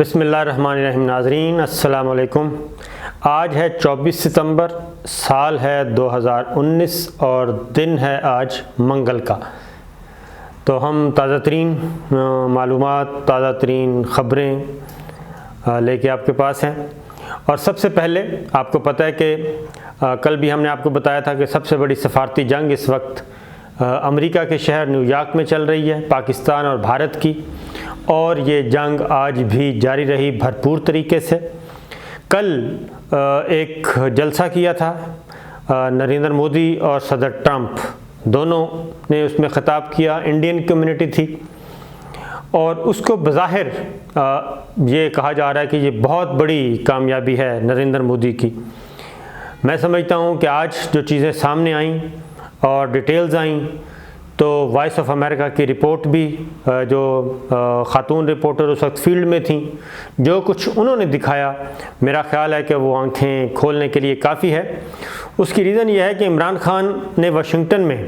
بسم اللہ الرحمن الرحیم۔ ناظرین السلام علیکم۔ آج ہے 24 ستمبر، سال ہے 2019 اور دن ہے آج منگل کا۔ تو ہم تازہ ترین معلومات، تازہ ترین خبریں لے کے آپ کے پاس ہیں۔ اور سب سے پہلے آپ کو پتہ ہے کہ کل بھی ہم نے آپ کو بتایا تھا کہ سب سے بڑی سفارتی جنگ اس وقت امریکہ کے شہر نیو یارک میں چل رہی ہے، پاکستان اور بھارت کی، اور یہ جنگ آج بھی جاری رہی بھرپور طریقے سے۔ کل ایک جلسہ کیا تھا نریندر مودی اور صدر ٹرمپ، دونوں نے اس میں خطاب کیا، انڈین کمیونٹی تھی، اور اس کو بظاہر یہ کہا جا رہا ہے کہ یہ بہت بڑی کامیابی ہے نریندر مودی کی۔ میں سمجھتا ہوں کہ آج جو چیزیں سامنے آئیں اور ڈیٹیلز آئیں، تو وائس آف امریکہ کی رپورٹ بھی، جو خاتون رپورٹر اس وقت فیلڈ میں تھیں، جو کچھ انہوں نے دکھایا، میرا خیال ہے کہ وہ آنکھیں کھولنے کے لیے کافی ہے۔ اس کی ریزن یہ ہے کہ عمران خان نے واشنگٹن میں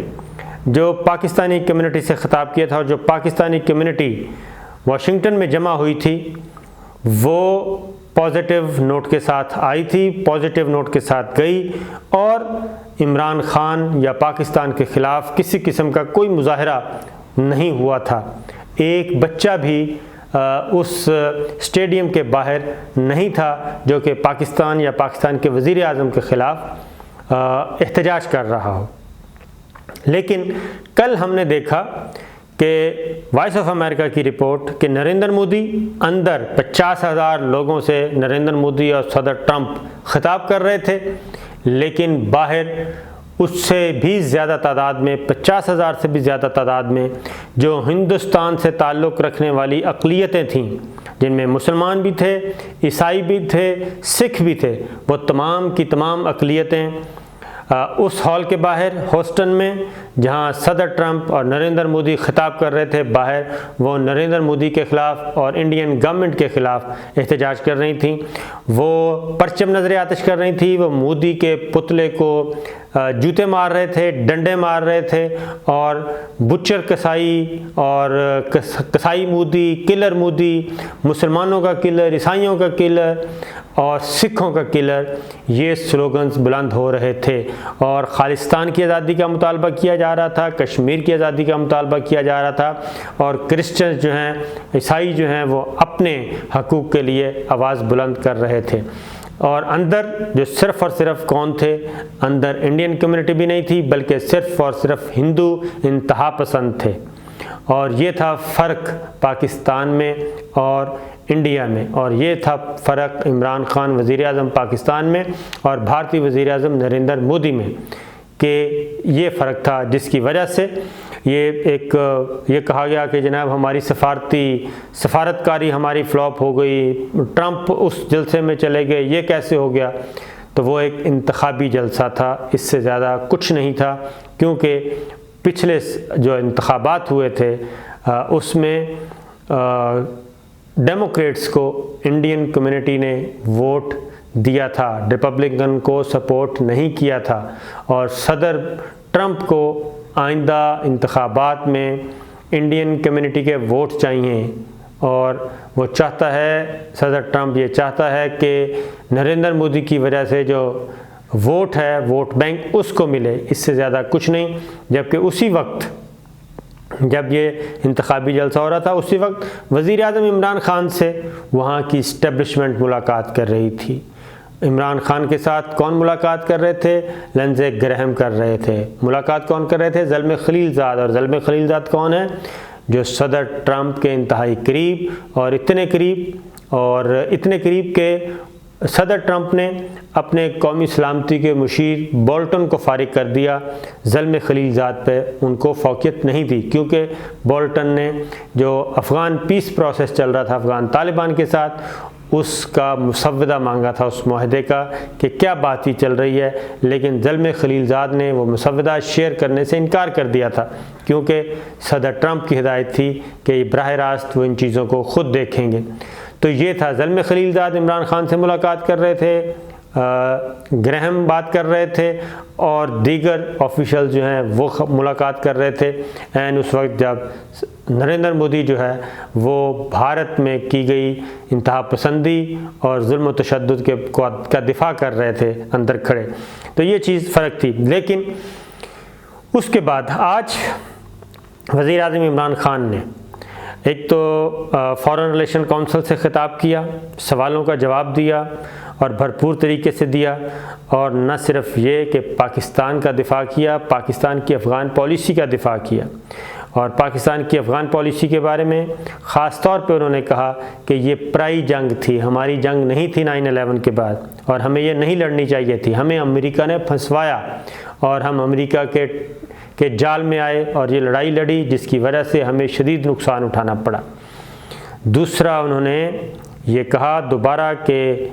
جو پاکستانی کمیونٹی سے خطاب کیا تھا، اور جو پاکستانی کمیونٹی واشنگٹن میں جمع ہوئی تھی، وہ پازیٹیو نوٹ کے ساتھ آئی تھی، پازیٹیو نوٹ کے ساتھ گئی، اور عمران خان یا پاکستان کے خلاف کسی قسم کا کوئی مظاہرہ نہیں ہوا تھا۔ ایک بچہ بھی اس اسٹیڈیم کے باہر نہیں تھا جو کہ پاکستان یا پاکستان کے وزیر اعظم کے خلاف احتجاج کر رہا ہو۔ لیکن کل ہم نے دیکھا کہ وائس آف امریکہ کی رپورٹ کہ نریندر مودی اندر 50,000 لوگوں سے نریندر مودی اور صدر ٹرمپ خطاب کر رہے تھے، لیکن باہر اس سے بھی زیادہ تعداد میں، 50,000 سے بھی زیادہ تعداد میں، جو ہندوستان سے تعلق رکھنے والی اقلیتیں تھیں، جن میں مسلمان بھی تھے، عیسائی بھی تھے، سکھ بھی تھے، وہ تمام کی تمام اقلیتیں اس ہال کے باہر ہوسٹن میں، جہاں صدر ٹرمپ اور نریندر مودی خطاب کر رہے تھے، باہر وہ نریندر مودی کے خلاف اور انڈین گورنمنٹ کے خلاف احتجاج کر رہی تھیں۔ وہ پرچم نظر آتش کر رہی تھیں، وہ مودی کے پتلے کو جوتے مار رہے تھے، ڈنڈے مار رہے تھے، اور بچر کسائی اور کسائی مودی، کلر مودی، مسلمانوں کا کلر، عیسائیوں کا کلر اور سکھوں کا کلر، یہ سلوگنز بلند ہو رہے تھے، اور خالصتان کی آزادی کا مطالبہ کیا جا رہا تھا، کشمیر کی آزادی کا مطالبہ کیا جا رہا تھا، اور کرسچنز جو ہیں، عیسائی جو ہیں، وہ اپنے حقوق کے لیے آواز بلند کر رہے تھے۔ اور اندر جو صرف اور صرف کون تھے؟ اندر انڈین کمیونٹی بھی نہیں تھی، بلکہ صرف اور صرف ہندو انتہا پسند تھے۔ اور یہ تھا فرق پاکستان میں اور انڈیا میں، اور یہ تھا فرق عمران خان وزیر اعظم پاکستان میں اور بھارتی وزیر اعظم نریندر مودی میں، کہ یہ فرق تھا جس کی وجہ سے یہ کہا گیا کہ جناب ہماری سفارتکاری ہماری فلاپ ہو گئی، ٹرمپ اس جلسے میں چلے گئے، یہ کیسے ہو گیا؟ تو وہ ایک انتخابی جلسہ تھا، اس سے زیادہ کچھ نہیں تھا، کیونکہ پچھلے جو انتخابات ہوئے تھے اس میں ڈیموکریٹس کو انڈین کمیونٹی نے ووٹ دیا تھا، ریپبلکن کو سپورٹ نہیں کیا تھا، اور صدر ٹرمپ کو آئندہ انتخابات میں انڈین کمیونٹی کے ووٹ چاہیے، اور وہ چاہتا ہے، صدر ٹرمپ یہ چاہتا ہے کہ نریندر مودی کی وجہ سے جو ووٹ ہے، ووٹ بینک، اس کو ملے، اس سے زیادہ کچھ نہیں۔ جبکہ اسی وقت جب یہ انتخابی جلسہ ہو رہا تھا، اسی وقت وزیر اعظم عمران خان سے وہاں کی اسٹیبلشمنٹ ملاقات کر رہی تھی۔ عمران خان کے ساتھ کون ملاقات کر رہے تھے؟ لنزے گرہم کر رہے تھے۔ ملاقات کون کر رہے تھے؟ زلمے خلیل زاد۔ اور زلمے خلیل زاد کون ہے؟ جو صدر ٹرمپ کے انتہائی قریب، اور اتنے قریب کہ صدر ٹرمپ نے اپنے قومی سلامتی کے مشیر بولٹن کو فارغ کر دیا، زلمے خلیل زاد پہ ان کو فوقیت نہیں دی، کیونکہ بولٹن نے جو افغان پیس پروسیس چل رہا تھا افغان طالبان کے ساتھ، اس کا مسودہ مانگا تھا، اس معاہدے کا، کہ کیا بات ہی چل رہی ہے، لیکن زلمے خلیل زاد نے وہ مسودہ شیئر کرنے سے انکار کر دیا تھا، کیونکہ صدر ٹرمپ کی ہدایت تھی کہ براہ راست وہ ان چیزوں کو خود دیکھیں گے۔ تو یہ تھا، زلمے خلیل زاد عمران خان سے ملاقات کر رہے تھے، گرہم بات کر رہے تھے اور دیگر آفیشل جو ہیں وہ ملاقات کر رہے تھے، اینڈ اس وقت جب نریندر مودی جو ہے وہ بھارت میں کی گئی انتہا پسندی اور ظلم و تشدد کا دفاع کر رہے تھے اندر کھڑے. تو یہ چیز فرق تھی. لیکن اس کے بعد آج وزیر اعظم عمران خان نے ایک تو فارن ریلیشن کونسل سے خطاب کیا، سوالوں کا جواب دیا اور بھرپور طریقے سے دیا، اور نہ صرف یہ کہ پاکستان کا دفاع کیا، پاکستان کی افغان پالیسی کا دفاع کیا. اور پاکستان کی افغان پالیسی کے بارے میں خاص طور پہ انہوں نے کہا کہ یہ پرائی جنگ تھی، ہماری جنگ نہیں تھی 9/11 کے بعد، اور ہمیں یہ نہیں لڑنی چاہیے تھی. ہمیں امریکہ نے پھنسوایا اور ہم امریکہ کے جال میں آئے اور یہ لڑائی لڑی، جس کی وجہ سے ہمیں شدید نقصان اٹھانا پڑا. دوسرا انہوں نے یہ کہا دوبارہ کہ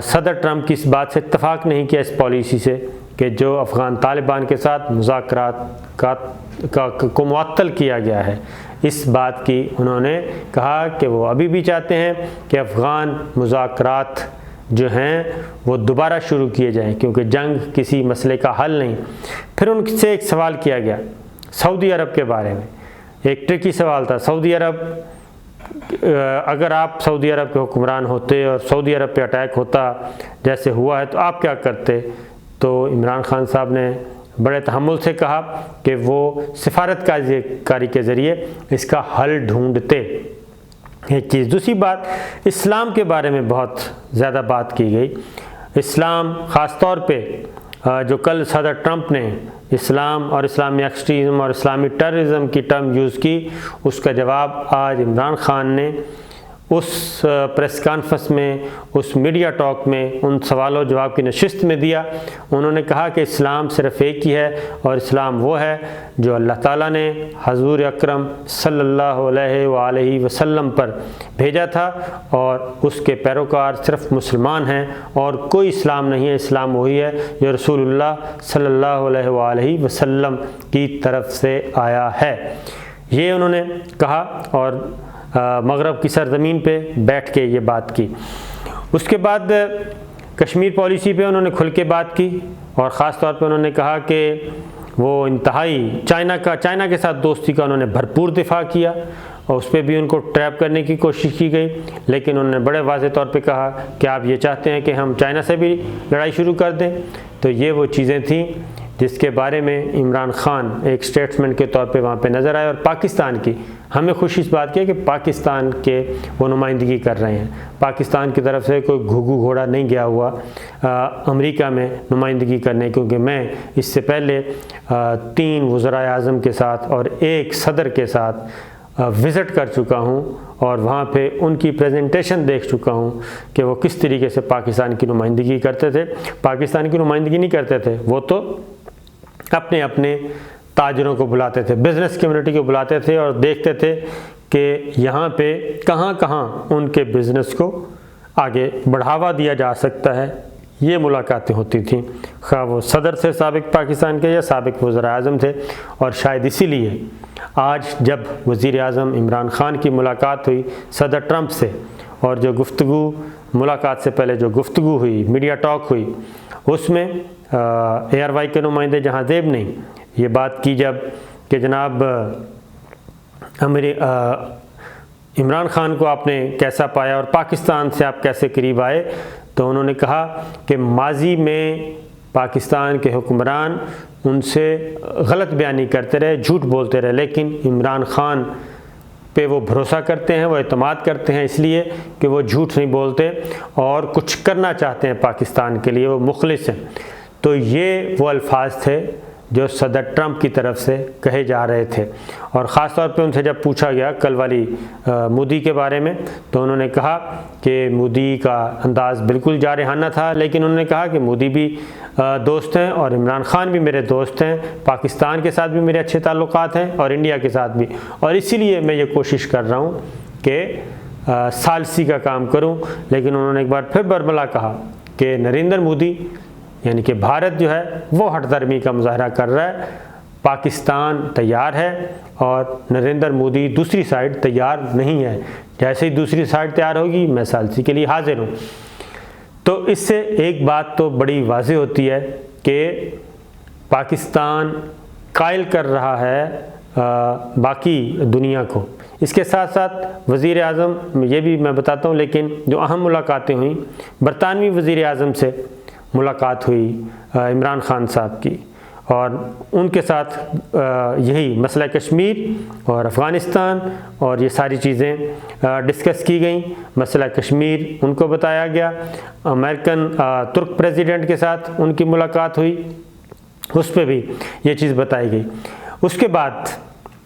صدر ٹرمپ کی اس بات سے اتفاق نہیں کیا، اس پالیسی سے، کہ جو افغان طالبان کے ساتھ مذاکرات کو معطل کیا گیا ہے. اس بات کی انہوں نے کہا کہ وہ ابھی بھی چاہتے ہیں کہ افغان مذاکرات جو ہیں وہ دوبارہ شروع کیے جائیں، کیونکہ جنگ کسی مسئلے کا حل نہیں. پھر ان سے ایک سوال کیا گیا سعودی عرب کے بارے میں. ایک ٹرکی سوال تھا، سعودی عرب، اگر آپ سعودی عرب کے حکمران ہوتے اور سعودی عرب پہ اٹیک ہوتا جیسے ہوا ہے تو آپ کیا کرتے؟ تو عمران خان صاحب نے بڑے تحمل سے کہا کہ وہ سفارت کاری کے ذریعے اس کا حل ڈھونڈتے. ایک چیز. دوسری بات، اسلام کے بارے میں بہت زیادہ بات کی گئی. اسلام خاص طور پہ جو کل صدر ٹرمپ نے اسلام اور اسلامی ایکسٹریزم اور اسلامی ٹیررزم کی ٹرم یوز کی، اس کا جواب آج عمران خان نے اس پریس کانفرنس میں، اس میڈیا ٹاک میں، ان سوال و جواب کی نشست میں دیا. انہوں نے کہا کہ اسلام صرف ایک ہی ہے، اور اسلام وہ ہے جو اللہ تعالیٰ نے حضور اکرم صلی اللہ علیہ وآلہ وسلم پر بھیجا تھا، اور اس کے پیروکار صرف مسلمان ہیں اور کوئی اسلام نہیں ہے. اسلام وہی ہے جو رسول اللہ صلی اللہ علیہ وآلہ وسلم کی طرف سے آیا ہے. یہ انہوں نے کہا اور مغرب کی سرزمین پہ بیٹھ کے یہ بات کی. اس کے بعد کشمیر پالیسی پہ انہوں نے کھل کے بات کی، اور خاص طور پہ انہوں نے کہا کہ وہ انتہائی چائنا کے ساتھ دوستی کا انہوں نے بھرپور دفاع کیا، اور اس پہ بھی ان کو ٹریپ کرنے کی کوشش کی گئی. لیکن انہوں نے بڑے واضح طور پہ کہا کہ آپ یہ چاہتے ہیں کہ ہم چائنا سے بھی لڑائی شروع کر دیں. تو یہ وہ چیزیں تھیں جس کے بارے میں عمران خان ایک سٹیٹسمنٹ کے طور پہ وہاں پہ نظر آئے. اور پاکستان کی ہمیں خوشی اس بات کی ہے کہ پاکستان کے وہ نمائندگی کر رہے ہیں. پاکستان کی طرف سے کوئی گھوگھو گھوڑا نہیں گیا ہوا امریکہ میں نمائندگی کرنے، کیونکہ میں اس سے پہلے 3 وزرائے اعظم کے ساتھ اور 1 صدر کے ساتھ وزٹ کر چکا ہوں، اور وہاں پہ ان کی پریزنٹیشن دیکھ چکا ہوں کہ وہ کس طریقے سے پاکستان کی نمائندگی کرتے تھے. پاکستان کی نمائندگی نہیں کرتے تھے، وہ تو اپنے تاجروں کو بلاتے تھے، بزنس کمیونٹی کو بلاتے تھے، اور دیکھتے تھے کہ یہاں پہ کہاں ان کے بزنس کو آگے بڑھاوا دیا جا سکتا ہے. یہ ملاقاتیں ہوتی تھیں، خواہ وہ صدر سے سابق پاکستان کے یا سابق وزراء اعظم تھے. اور شاید اسی لیے آج جب وزیر اعظم عمران خان کی ملاقات ہوئی صدر ٹرمپ سے، اور جو گفتگو ملاقات سے پہلے جو گفتگو ہوئی، میڈیا ٹاک ہوئی، اس میں ARY کے نمائندے جہاں زیب نے یہ بات کی جب کہ جناب عمران خان کو آپ نے کیسا پایا اور پاکستان سے آپ کیسے قریب آئے، تو انہوں نے کہا کہ ماضی میں پاکستان کے حکمران ان سے غلط بیانی کرتے رہے، جھوٹ بولتے رہے، لیکن عمران خان پہ وہ بھروسہ کرتے ہیں، وہ اعتماد کرتے ہیں، اس لیے کہ وہ جھوٹ نہیں بولتے اور کچھ کرنا چاہتے ہیں پاکستان کے لیے، وہ مخلص ہیں. تو یہ وہ الفاظ تھے جو صدر ٹرمپ کی طرف سے کہے جا رہے تھے. اور خاص طور پہ ان سے جب پوچھا گیا کل والی مودی کے بارے میں، تو انہوں نے کہا کہ مودی کا انداز بالکل جارحانہ تھا، لیکن انہوں نے کہا کہ مودی بھی دوست ہیں اور عمران خان بھی میرے دوست ہیں، پاکستان کے ساتھ بھی میرے اچھے تعلقات ہیں اور انڈیا کے ساتھ بھی، اور اسی لیے میں یہ کوشش کر رہا ہوں کہ ثالثی کا کام کروں. لیکن انہوں نے ایک بار پھر برملا کہا کہ نریندر مودی یعنی کہ بھارت جو ہے وہ ہٹ درمی کا مظاہرہ کر رہا ہے، پاکستان تیار ہے اور نریندر مودی دوسری سائڈ تیار نہیں ہے. جیسے ہی دوسری سائڈ تیار ہوگی میں ثالثی کے لیے حاضر ہوں. تو اس سے ایک بات تو بڑی واضح ہوتی ہے کہ پاکستان قائل کر رہا ہے باقی دنیا کو۔ اس کے ساتھ ساتھ وزیر اعظم، یہ بھی میں بتاتا ہوں، لیکن جو اہم ملاقاتیں ہوئیں، برطانوی وزیر اعظم سے ملاقات ہوئی عمران خان صاحب کی، اور ان کے ساتھ یہی مسئلہ کشمیر اور افغانستان اور یہ ساری چیزیں ڈسکس کی گئیں۔ مسئلہ کشمیر ان کو بتایا گیا، امریکن ترک پریزیڈنٹ کے ساتھ ان کی ملاقات ہوئی، اس پہ بھی یہ چیز بتائی گئی۔ اس کے بعد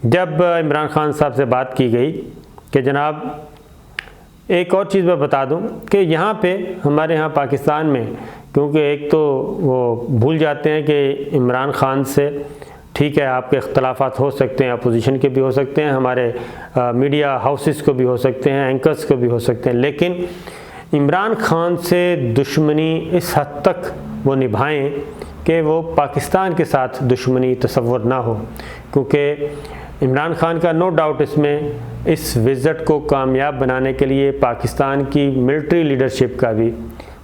جب عمران خان صاحب سے بات کی گئی کہ جناب ایک اور چیز میں بتا دوں کہ یہاں پہ ہمارے ہاں پاکستان میں، کیونکہ ایک تو وہ بھول جاتے ہیں کہ عمران خان سے ٹھیک ہے آپ کے اختلافات ہو سکتے ہیں، اپوزیشن کے بھی ہو سکتے ہیں، ہمارے میڈیا ہاؤسز کو بھی ہو سکتے ہیں، اینکرز کو بھی ہو سکتے ہیں، لیکن عمران خان سے دشمنی اس حد تک وہ نبھائیں کہ وہ پاکستان کے ساتھ دشمنی تصور نہ ہو، کیونکہ عمران خان کا نو ڈاؤٹ اس میں اس وزٹ کو کامیاب بنانے کے لیے پاکستان کی ملٹری لیڈرشپ کا بھی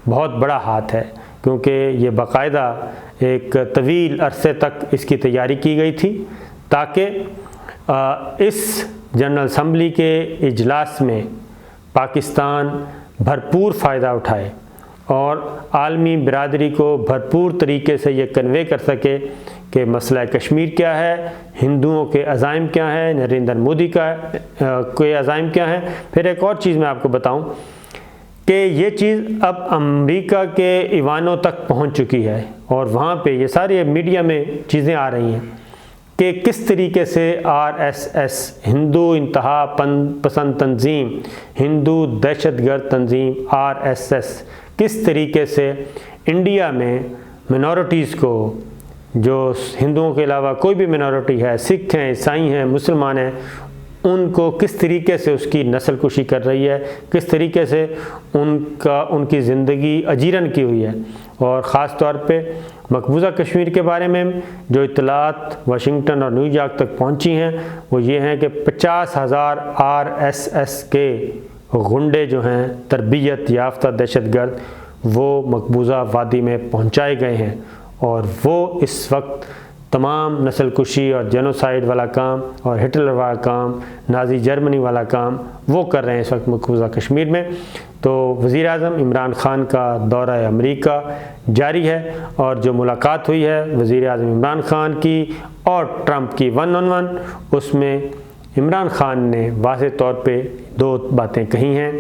بہت بڑا ہاتھ ہے، کیونکہ یہ باقاعدہ ایک طویل عرصے تک اس کی تیاری کی گئی تھی تاکہ اس جنرل اسمبلی کے اجلاس میں پاکستان بھرپور فائدہ اٹھائے اور عالمی برادری کو بھرپور طریقے سے یہ کنوے کر سکے کہ مسئلہ کشمیر کیا ہے، ہندوؤں کے عزائم کیا ہیں، نریندر مودی کے عزائم کیا ہیں۔ پھر ایک اور چیز میں آپ کو بتاؤں کہ یہ چیز اب امریکہ کے ایوانوں تک پہنچ چکی ہے، اور وہاں پہ یہ ساری میڈیا میں چیزیں آ رہی ہیں کہ کس طریقے سے RSS ہندو انتہا پسند تنظیم، ہندو دہشت گرد تنظیم RSS کس طریقے سے انڈیا میں منورٹیز کو، جو ہندوؤں کے علاوہ کوئی بھی منورٹی ہے، سکھ ہیں، عیسائی ہیں، مسلمان ہیں، ان کو کس طریقے سے اس کی نسل کشی کر رہی ہے، کس طریقے سے ان کی زندگی اجیرن کی ہوئی ہے۔ اور خاص طور پہ مقبوضہ کشمیر کے بارے میں جو اطلاعات واشنگٹن اور نیو یارک تک پہنچی ہیں وہ یہ ہیں کہ 50,000 RSS کے غنڈے جو ہیں تربیت یافتہ دہشت گرد وہ مقبوضہ وادی میں پہنچائے گئے ہیں، اور وہ اس وقت تمام نسل کشی اور جینوسائیڈ والا کام اور ہٹلر والا کام، نازی جرمنی والا کام وہ کر رہے ہیں اس وقت مقبوضہ کشمیر میں۔ تو وزیر اعظم عمران خان کا دورہ امریکہ جاری ہے، اور جو ملاقات ہوئی ہے وزیر اعظم عمران خان کی اور ٹرمپ کی 1-on-1، اس میں عمران خان نے واضح طور پہ 2 باتیں کہی ہیں۔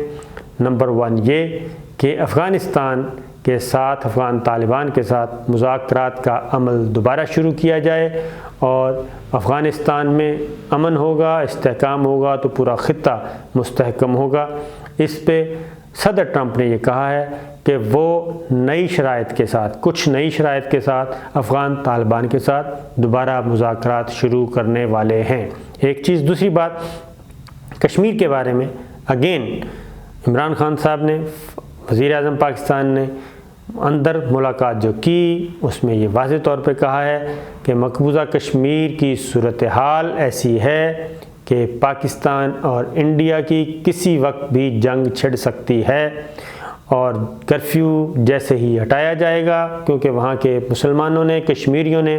نمبر 1 یہ کہ افغانستان کے ساتھ، افغان طالبان کے ساتھ مذاکرات کا عمل دوبارہ شروع کیا جائے، اور افغانستان میں امن ہوگا، استحکام ہوگا تو پورا خطہ مستحکم ہوگا۔ اس پہ صدر ٹرمپ نے یہ کہا ہے کہ وہ نئی شرائط کے ساتھ، کچھ نئی شرائط کے ساتھ افغان طالبان کے ساتھ دوبارہ مذاکرات شروع کرنے والے ہیں۔ ایک چیز، دوسری بات کشمیر کے بارے میں اگین عمران خان صاحب نے، وزیر اعظم پاکستان نے اندر ملاقات جو کی اس میں یہ واضح طور پہ کہا ہے کہ مقبوضہ کشمیر کی صورتحال ایسی ہے کہ پاکستان اور انڈیا کی کسی وقت بھی جنگ چھڑ سکتی ہے، اور کرفیو جیسے ہی ہٹایا جائے گا، کیونکہ وہاں کے مسلمانوں نے، کشمیریوں نے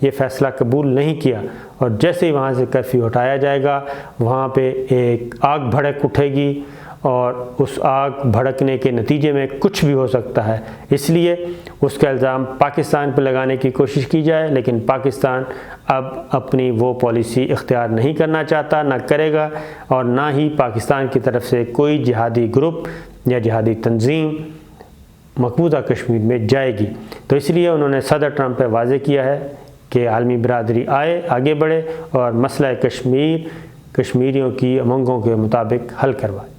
یہ فیصلہ قبول نہیں کیا، اور جیسے ہی وہاں سے کرفیو ہٹایا جائے گا وہاں پہ ایک آگ بھڑک اٹھے گی، اور اس آگ بھڑکنے کے نتیجے میں کچھ بھی ہو سکتا ہے۔ اس لیے اس کا الزام پاکستان پہ لگانے کی کوشش کی جائے، لیکن پاکستان اب اپنی وہ پالیسی اختیار نہیں کرنا چاہتا، نہ کرے گا، اور نہ ہی پاکستان کی طرف سے کوئی جہادی گروپ یا جہادی تنظیم مقبوضہ کشمیر میں جائے گی۔ تو اس لیے انہوں نے صدر ٹرمپ پہ واضح کیا ہے کہ عالمی برادری آگے بڑھے اور مسئلہ کشمیریوں کی امنگوں کے مطابق حل کروائے۔